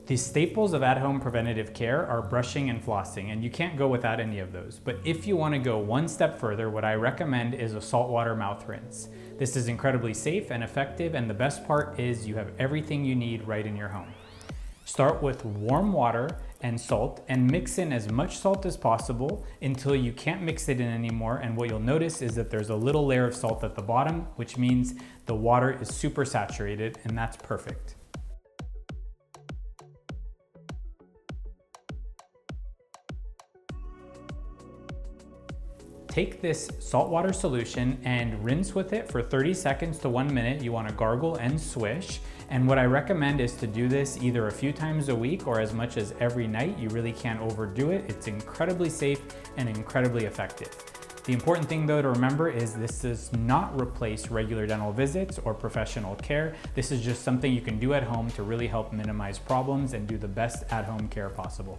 The staples of at-home preventative care are brushing and flossing, and you can't go without any of those. But if you want to go one step further, what I recommend is a saltwater mouth rinse. This is incredibly safe and effective, and the best part is you have everything you need right in your home. Start with warm water and salt and mix in as much salt as possible until you can't mix it in anymore, and what you'll notice is that there's a little layer of salt at the bottom, which means the water is super saturated, and that's perfect. Take this saltwater solution and rinse with it for 30 seconds to 1 minute. You want to gargle and swish. And what I recommend is to do this either a few times a week or as much as every night. You really can't overdo it. It's incredibly safe and incredibly effective. The important thing though to remember is this does not replace regular dental visits or professional care. This is just something you can do at home to really help minimize problems and do the best at-home care possible.